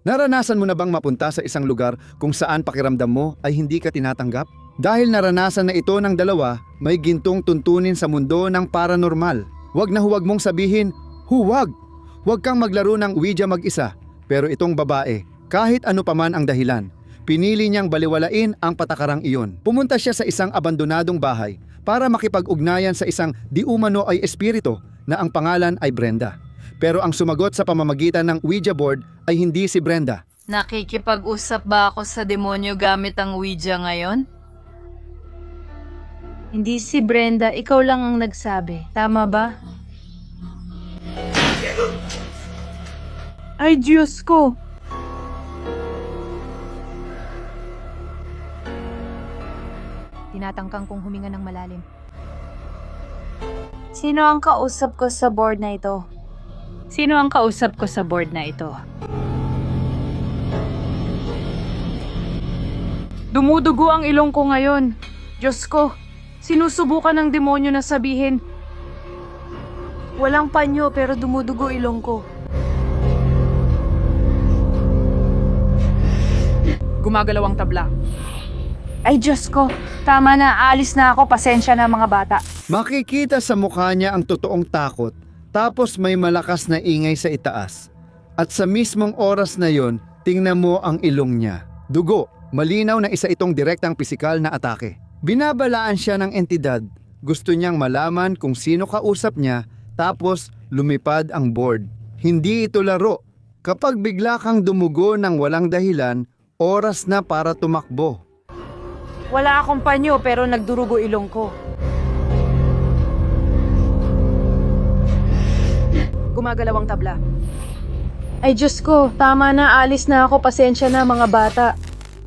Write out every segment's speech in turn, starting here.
Naranasan mo na bang mapunta sa isang lugar kung saan pakiramdam mo ay hindi ka tinatanggap? Dahil naranasan na ito ng dalawa, may gintong tuntunin sa mundo ng paranormal. Huwag na huwag mong sabihin, huwag! Huwag kang maglaro ng Ouija mag-isa. Pero itong babae, kahit ano paman ang dahilan, pinili niyang baliwalain ang patakarang iyon. Pumunta siya sa isang abandonadong bahay para makipag-ugnayan sa isang di umano ay espiritu na ang pangalan ay Brenda. Pero ang sumagot sa pamamagitan ng Ouija board ay hindi si Brenda. Nakikipag-usap ba ako sa demonyo gamit ang Ouija ngayon? Hindi si Brenda, ikaw lang ang nagsabi. Tama ba? Ay, Diyos ko! Tinatangkang kong huminga ng malalim. Sino ang kausap ko sa board na ito? Sino ang kausap ko sa board na ito? Dumudugo ang ilong ko ngayon. Diyos ko, sinusubukan ng demonyo na sabihin, walang panyo pero dumudugo ilong ko. Gumagalaw ang tabla. Ay Diyos ko, tama na, alis na ako, pasensya na mga bata. Makikita sa mukha niya ang totoong takot, tapos may malakas na ingay sa itaas. At sa mismong oras na yon, tingnan mo ang ilong niya. Dugo, malinaw na isa itong direktang pisikal na atake. Binabalaan siya ng entidad. Gusto niyang malaman kung sino kausap niya, tapos lumipad ang board. Hindi ito laro. Kapag bigla kang dumugo ng walang dahilan, oras na para tumakbo. Wala akong panyo pero nagdurugo ilong ko. Gumagalaw ang tabla. Ay Diyos ko, tama na, alis na ako, pasensya na mga bata.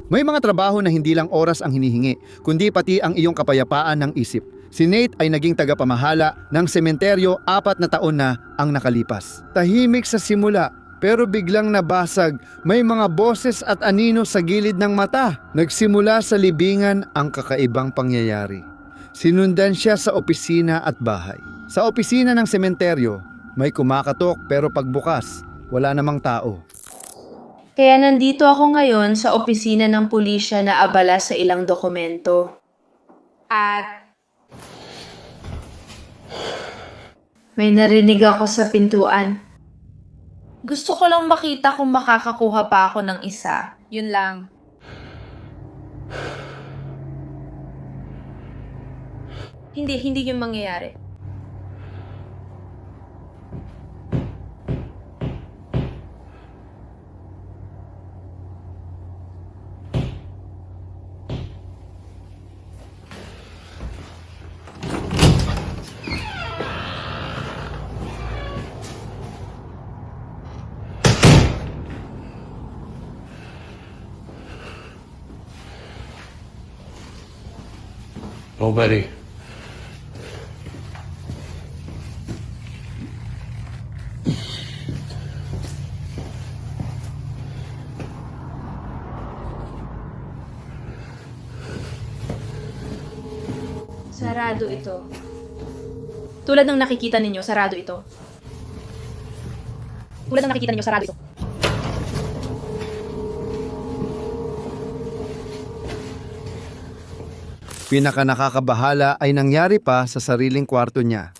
May mga trabaho na hindi lang oras ang hinihingi, kundi pati ang iyong kapayapaan ng isip. Si Nate ay naging tagapamahala ng sementeryo 4 na taon na ang nakalipas. Tahimik sa simula, pero biglang nabasag, may mga boses at anino sa gilid ng mata. Nagsimula sa libingan ang kakaibang pangyayari. Sinundan siya sa opisina at bahay. Sa opisina ng sementeryo, may kumakatok pero pagbukas, wala namang tao. Kaya nandito ako ngayon sa opisina ng pulisya na abala sa ilang dokumento. At may narinig ako sa pintuan. Gusto ko lang makita kung makakakuha pa ako ng isa. Yun lang. Hindi yun mangyayari. Nobody. Sarado ito. Tulad ng nakikita ninyo, sarado ito. Tulad ng nakikita ninyo, sarado ito. Pinaka nakakabahala ay nangyari pa sa sariling kwarto niya.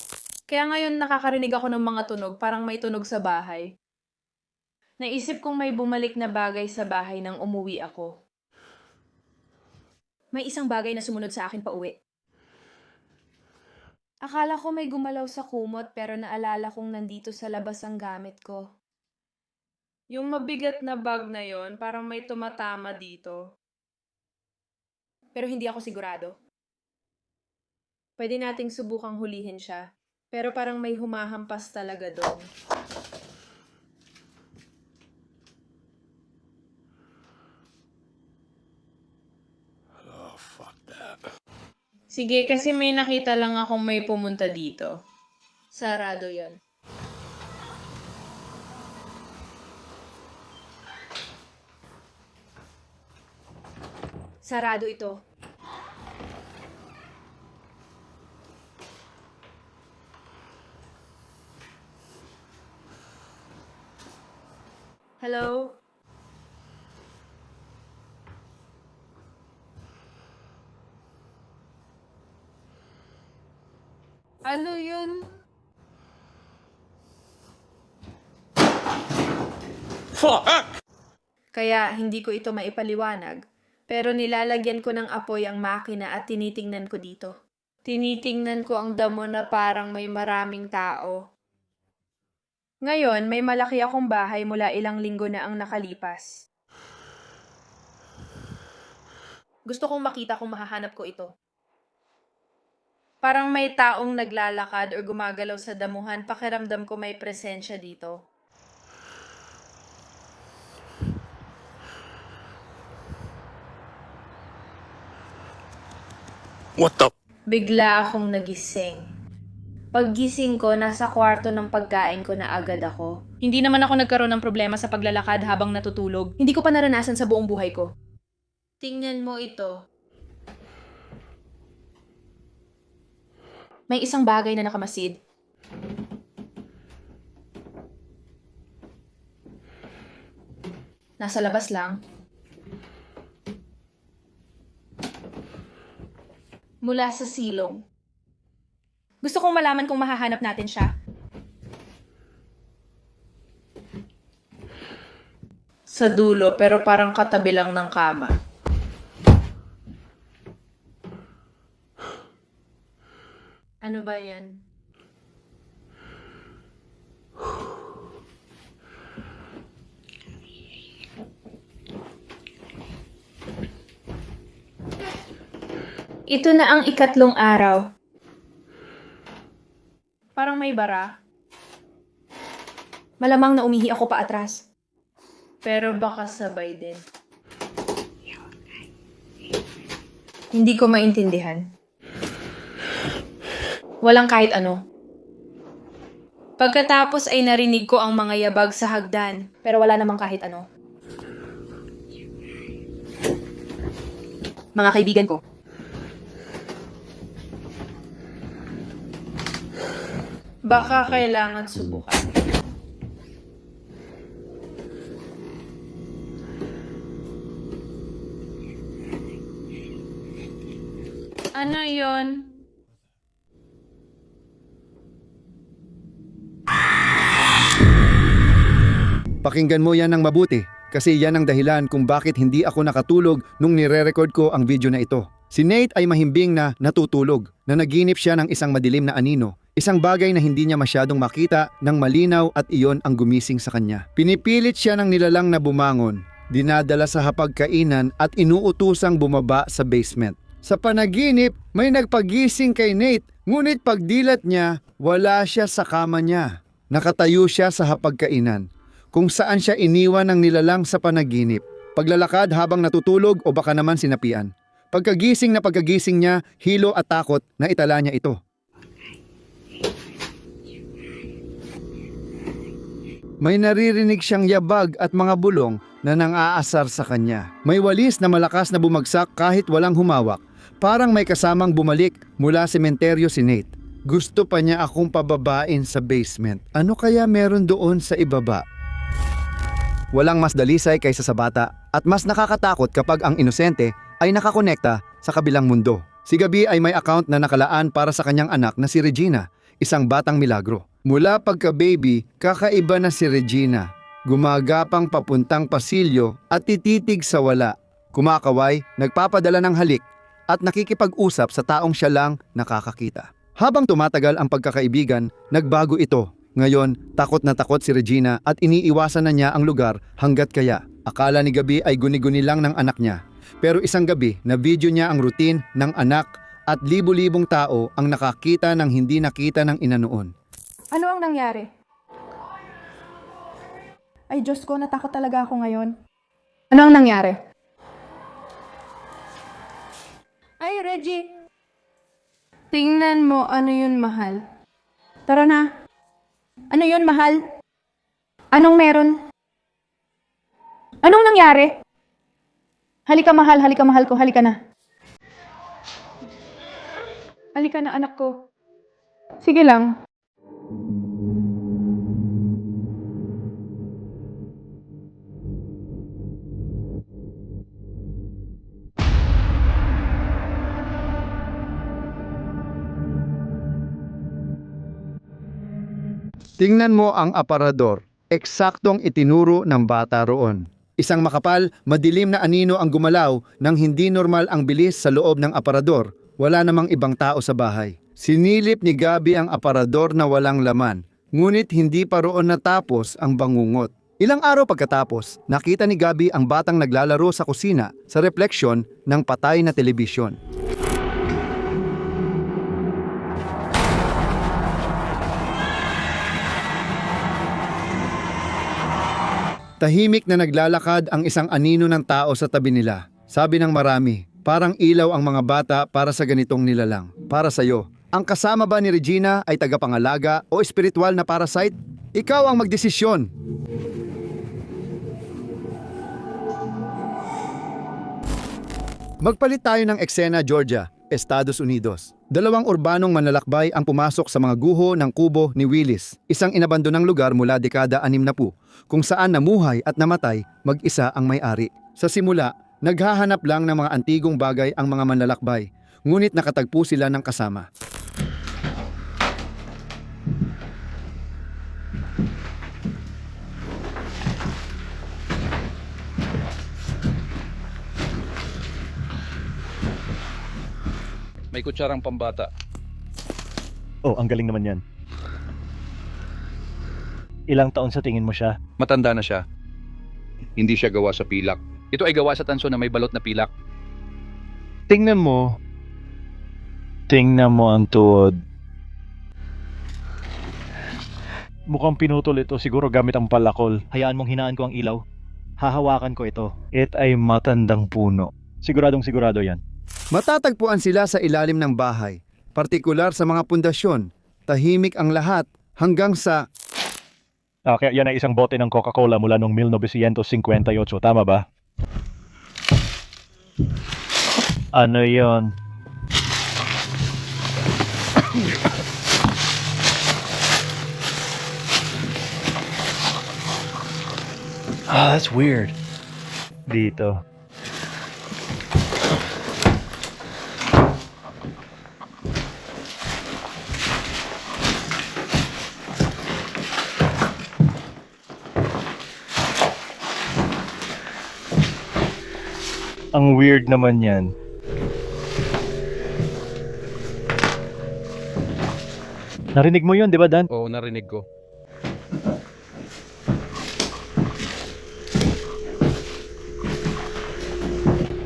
Kaya ngayon nakakarinig ako ng mga tunog, parang may tunog sa bahay. Naisip kong may bumalik na bagay sa bahay nang umuwi ako. May isang bagay na sumunod sa akin pa uwi. Akala ko may gumalaw sa kumot pero naalala kong nandito sa labas ang gamit ko. Yung mabigat na bag na yon, parang may tumatama dito. Pero hindi ako sigurado. Pwede nating subukang hulihin siya. Pero parang may humahampas talaga doon. Oh, fuck that. Sige, kasi may nakita lang akong may pumunta dito. Sarado yon. Sarado ito. Hello? Ano yun? Fuck! Kaya hindi ko ito maipaliwanag. Pero nilalagyan ko ng apoy ang makina at tinitingnan ko dito. Tinitingnan ko ang damo na parang may maraming tao. Ngayon, may malaki akong bahay mula ilang linggo na ang nakalipas. Gusto kong makita kung mahahanap ko ito. Parang may taong naglalakad o gumagalaw sa damuhan, pakiramdam ko may presensya dito. What the? Bigla akong nagising. Paggising ko, nasa kwarto ng pagkain ko na agad ako. Hindi naman ako nagkaroon ng problema sa paglalakad habang natutulog. Hindi ko pa naranasan sa buong buhay ko. Tingnan mo ito. May isang bagay na nakamasid. Nasa labas lang. Mula sa silong. Gusto kong malaman kung mahahanap natin siya. Sa dulo, pero parang katabi lang ng kama. Ano ba yan? Ito na ang ikatlong araw. Parang may bara. Malamang na umihi ako pa atras. Pero baka sabay din. Hindi ko maintindihan. Walang kahit ano. Pagkatapos ay narinig ko ang mga yabag sa hagdan. Pero wala namang kahit ano. Mga kaibigan ko. Baka kailangan subukan. Ano yon? Pakinggan mo yan ng mabuti kasi yan ang dahilan kung bakit hindi ako nakatulog nung nire-record ko ang video na ito. Si Nate ay mahimbing na natutulog, na naginip siya ng isang madilim na anino, isang bagay na hindi niya masyadong makita ng malinaw at iyon ang gumising sa kanya. Pinipilit siya ng nilalang na bumangon, dinadala sa hapagkainan at inuutusang bumaba sa basement. Sa panaginip, may nagpagising kay Nate, ngunit pagdilat niya, wala siya sa kama niya. Nakatayo siya sa hapagkainan, kung saan siya iniwan ng nilalang sa panaginip. Paglalakad habang natutulog o baka naman sinapian. Pagkagising niya, hilo at takot na itala niya ito. May naririnig siyang yabag at mga bulong na nang-aasar sa kanya. May walis na malakas na bumagsak kahit walang humawak. Parang may kasamang bumalik mula sementeryo si Nate. Gusto pa niya akong pababain sa basement. Ano kaya meron doon sa ibaba? Walang mas dalisay kaysa sa bata at mas nakakatakot kapag ang inosente ay nakakonekta sa kabilang mundo. Si Gabi ay may account na nakalaan para sa kanyang anak na si Regina, isang batang milagro. Mula pagka-baby, kakaiba na si Regina. Gumagapang papuntang pasilyo at tititig sa wala. Kumakaway, nagpapadala ng halik at nakikipag-usap sa taong siya lang nakakakita. Habang tumatagal ang pagkakaibigan, nagbago ito. Ngayon, takot na takot si Regina at iniiwasan na niya ang lugar hanggat kaya. Akala ni Gabi ay guni-guni lang ng anak niya. Pero isang gabi, na-video niya ang routine ng anak at libu-libong tao ang nakakita ng hindi nakita ng ina noon. Ano ang nangyari? Ay Diyos ko, natakot talaga ako ngayon. Ano ang nangyari? Ay, Reggie! Tingnan mo, ano yun, mahal? Tara na. Ano yun, mahal? Anong meron? Anong nangyari? Halika mahal ko, halika na. Halika na, anak ko. Sige lang. Tingnan mo ang aparador. Eksaktong itinuro ng bata roon. Isang makapal, madilim na anino ang gumalaw nang hindi normal ang bilis sa loob ng aparador. Wala namang ibang tao sa bahay. Sinilip ni Gabi ang aparador na walang laman. Ngunit hindi pa roon natapos ang bangungot. Ilang araw pagkatapos, nakita ni Gabi ang batang naglalaro sa kusina sa refleksyon ng patay na telebisyon. Tahimik na naglalakad ang isang anino ng tao sa tabi nila. Sabi ng marami, parang ilaw ang mga bata para sa ganitong nilalang. Para sa'yo, ang kasama ba ni Regina ay tagapangalaga o espiritual na parasite? Ikaw ang magdesisyon. Magpalit tayo ng eksena, Georgia, Estados Unidos. Dalawang urbanong manlalakbay ang pumasok sa mga guho ng kubo ni Willis, isang inabandonang lugar mula dekada 60, kung saan namuhay at namatay mag-isa ang may-ari. Sa simula, naghahanap lang ng mga antigong bagay ang mga manlalakbay, ngunit nakatagpo sila ng kasama. May kutsarang pambata. Oh, ang galing naman yan. Ilang taon sa tingin mo siya? Matanda na siya. Hindi siya gawa sa pilak. Ito ay gawa sa tanso na may balot na pilak. Tingnan mo. Tingnan mo ang tuhod. Mukhang pinutol ito siguro gamit ang palakol. Hayaan mong hinaan ko ang ilaw. Hahawakan ko ito. It ay matandang puno. Siguradong sigurado yan. Matatagpuan sila sa ilalim ng bahay, partikular sa mga pundasyon. Tahimik ang lahat hanggang sa... Kaya yan ay isang bote ng Coca-Cola mula noong 1958, tama ba? Ano yon? That's weird. Dito. Ang weird naman yan. Narinig mo yun, di ba, Dan? Oo, narinig ko.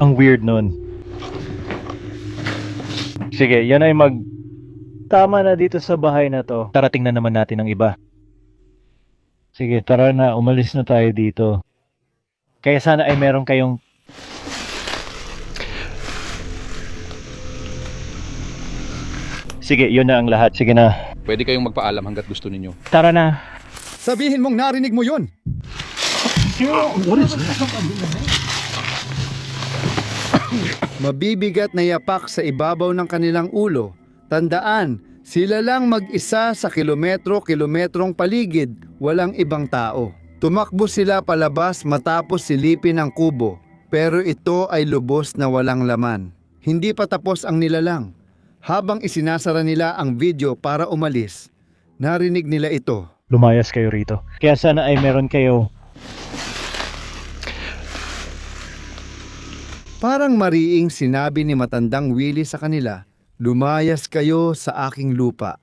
Ang weird nun. Sige, yan ay tama na dito sa bahay na to. Tara, tingnan naman natin ang iba. Sige, tara na. Umalis na tayo dito. Kaya sana ay meron kayong... Sige, yun na ang lahat. Sige na. Pwede kayong magpaalam hanggat gusto ninyo. Tara na. Sabihin mong narinig mo yun! Mabibigat na yapak sa ibabaw ng kanilang ulo. Tandaan, sila lang mag-isa sa kilometro-kilometrong paligid, walang ibang tao. Tumakbo sila palabas matapos silipin ang kubo, pero ito ay lubos na walang laman. Hindi pa tapos ang nilalang. Habang isinasara nila ang video para umalis, narinig nila ito. Lumayas kayo rito. Kaya sana ay meron kayo... Parang mariing sinabi ni matandang Willie sa kanila, lumayas kayo sa aking lupa.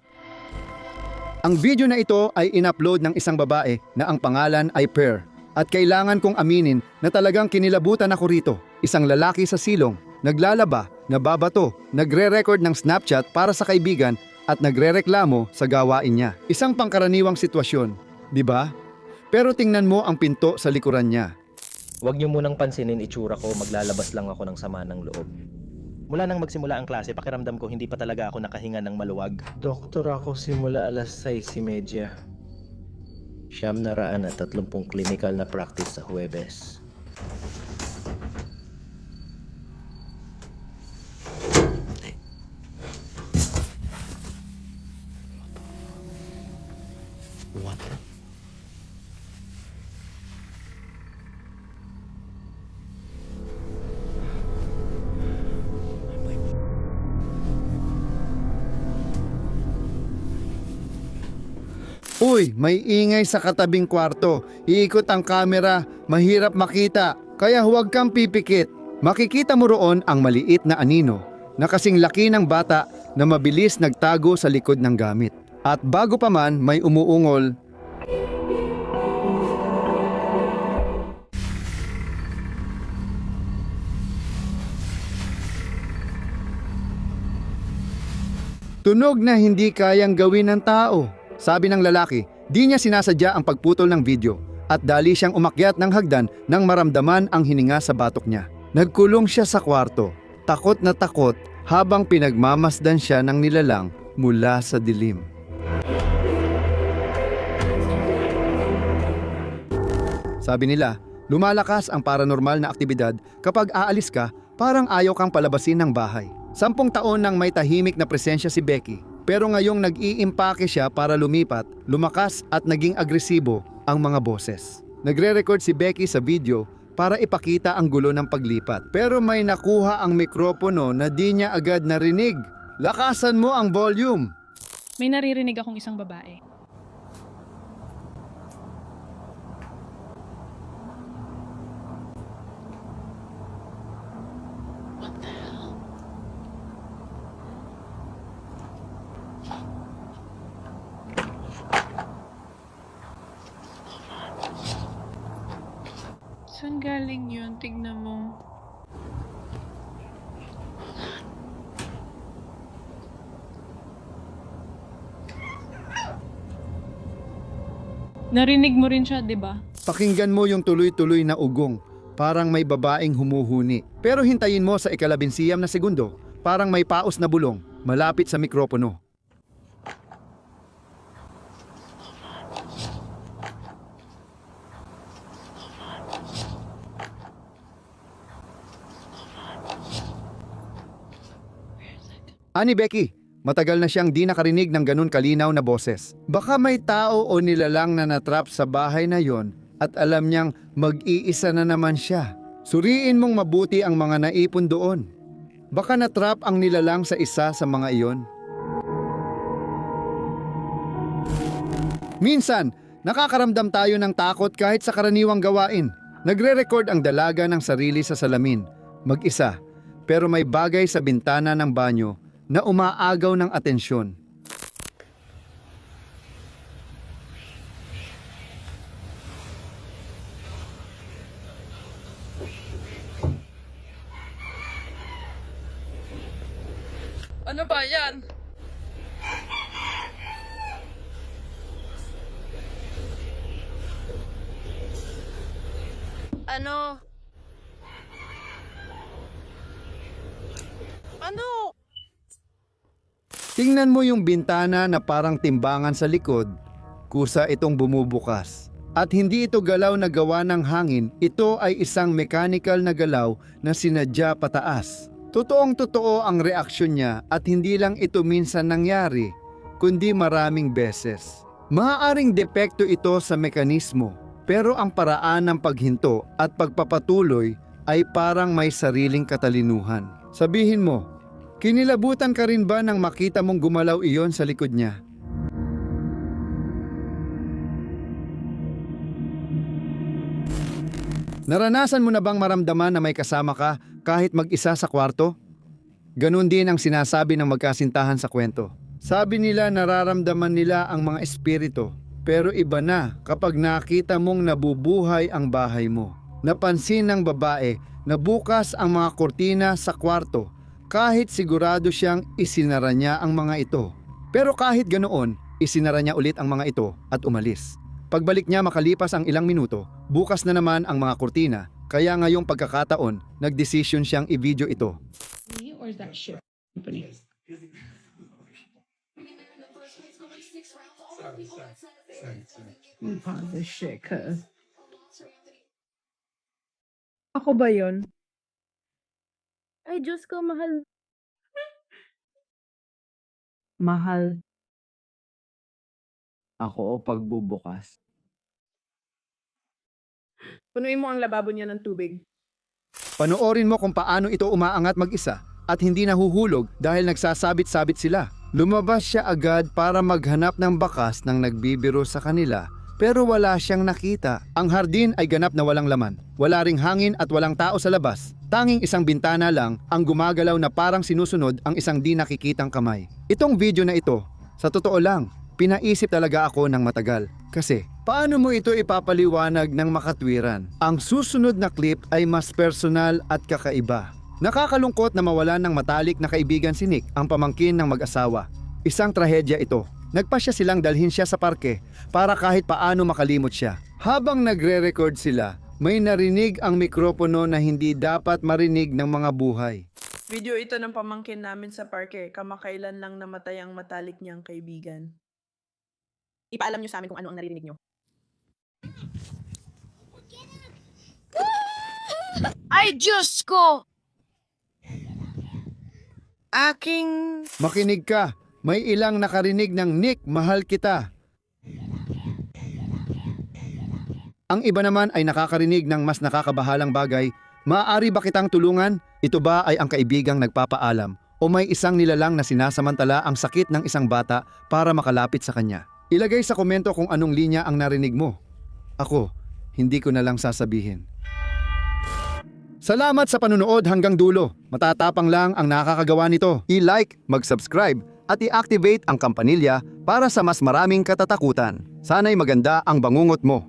Ang video na ito ay in-upload ng isang babae na ang pangalan ay Per. At kailangan kong aminin na talagang kinilabutan ako rito. Isang lalaki sa silong, naglalaba, nababato, nagre-record ng Snapchat para sa kaibigan at nagre-reklamo sa gawain niya. Isang pangkaraniwang sitwasyon, di ba? Pero tingnan mo ang pinto sa likuran niya. Huwag niyo munang pansinin itsura ko, maglalabas lang ako ng sama ng loob. Mula nang magsimula ang klase, pakiramdam ko hindi pa talaga ako nakahinga ng maluwag. Doktor ako simula alas 6:30. 930 clinical na practice sa Huwebes. What? Uy, may ingay sa katabing kwarto. Iikot ang kamera, mahirap makita, kaya huwag kang pipikit. Makikita mo roon ang maliit na anino na kasing laki ng bata na mabilis nagtago sa likod ng gamit. At bago pa man may umuungol, tunog na hindi kayang gawin ng tao. Sabi ng lalaki, di niya sinasadya ang pagputol ng video at dali siyang umakyat ng hagdan nang maramdaman ang hininga sa batok niya. Nagkulong siya sa kwarto, takot na takot habang pinagmamasdan siya ng nilalang mula sa dilim. Sabi nila, lumalakas ang paranormal na aktibidad kapag aalis ka, parang ayaw kang palabasin ng bahay. 10 taon nang may tahimik na presensya si Becky, pero ngayong nag-iimpake siya para lumipat, lumakas at naging agresibo ang mga boses. Nagre-record si Becky sa video para ipakita ang gulo ng paglipat, pero may nakuha ang mikropono na di niya agad narinig. Lakasan mo ang volume! May naririnig akong isang babae. Saan galing yun? Tignan mo. Narinig mo rin siya, di ba? Pakinggan mo yung tuloy-tuloy na ugong, parang may babaeng humuhuni. Pero hintayin mo sa 11 na segundo, parang may paos na bulong, malapit sa mikropono. Ani Becky, matagal na siyang di nakarinig ng ganun kalinaw na boses. Baka may tao o nilalang na natrap sa bahay na yon at alam niyang mag-iisa na naman siya. Suriin mong mabuti ang mga naipon doon. Baka natrap ang nilalang sa isa sa mga iyon. Minsan, nakakaramdam tayo ng takot kahit sa karaniwang gawain. Nagre-record ang dalaga ng sarili sa salamin, mag-isa, pero may bagay sa bintana ng banyo na umaagaw ng atensyon. Ano ba yan? Ano? Ano? Tingnan mo yung bintana na parang timbangan sa likod, kusa itong bumubukas. At hindi ito galaw na gawa ng hangin, ito ay isang mechanical na galaw na sinadya pataas. Totoong-totoo ang reaksyon niya at hindi lang ito minsan nangyari, kundi maraming beses. Maaaring depekto ito sa mekanismo, pero ang paraan ng paghinto at pagpapatuloy ay parang may sariling katalinuhan. Sabihin mo, kinilabutan ka rin ba nang makita mong gumalaw iyon sa likod niya? Naranasan mo na bang maramdaman na may kasama ka kahit mag-isa sa kwarto? Ganun din ang sinasabi ng magkasintahan sa kwento. Sabi nila nararamdaman nila ang mga espiritu, pero iba na kapag nakita mong nabubuhay ang bahay mo. Napansin ng babae na bukas ang mga kortina sa kwarto kahit sigurado siyang isinara niya ang mga ito. Pero kahit ganoon, isinara niya ulit ang mga ito at umalis. Pagbalik niya makalipas ang ilang minuto, bukas na naman ang mga kortina, kaya ngayong pagkakataon, nagdesisyon siyang i-video ito. Me or that ship company? Ako ba yon? Ay, Diyos ko, mahal. Mahal. Ako o pagbubukas. Punuin mo ang lababo niya ng tubig. Panoorin mo kung paano ito umaangat mag-isa at hindi nahuhulog dahil nagsasabit-sabit sila. Lumabas siya agad para maghanap ng bakas ng nagbibiro sa kanila pero wala siyang nakita. Ang hardin ay ganap na walang laman. Wala ring hangin at walang tao sa labas. Tanging isang bintana lang ang gumagalaw na parang sinusunod ang isang di nakikitang kamay. Itong video na ito, sa totoo lang, pinaisip talaga ako ng matagal. Kasi, paano mo ito ipapaliwanag ng makatwiran? Ang susunod na clip ay mas personal at kakaiba. Nakakalungkot na mawalan ng matalik na kaibigan si Nick, ang pamangkin ng mag-asawa. Isang trahedya ito. Nagpasya silang dalhin siya sa parke para kahit paano makalimot siya. Habang nagre-record sila, may narinig ang mikropono na hindi dapat marinig ng mga buhay. Video ito ng pamangkin namin sa parke. Kamakailan lang namatay ang matalik niyang kaibigan. Ipaalam niyo sa amin kung ano ang naririnig niyo. Ay, Diyos ko! Aking... Makinig ka, may ilang nakarinig ng Nick, mahal kita. Ang iba naman ay nakakarinig ng mas nakakabahalang bagay. Maaari ba kitang tulungan? Ito ba ay ang kaibigang nagpapaalam? O may isang nilalang na sinasamantala ang sakit ng isang bata para makalapit sa kanya? Ilagay sa komento kung anong linya ang narinig mo. Ako, hindi ko na lang sasabihin. Salamat sa panunood hanggang dulo. Matatapang lang ang nakakagawa nito. I-like, mag-subscribe, at i-activate ang kampanilya para sa mas maraming katatakutan. Sana'y maganda ang bangungot mo.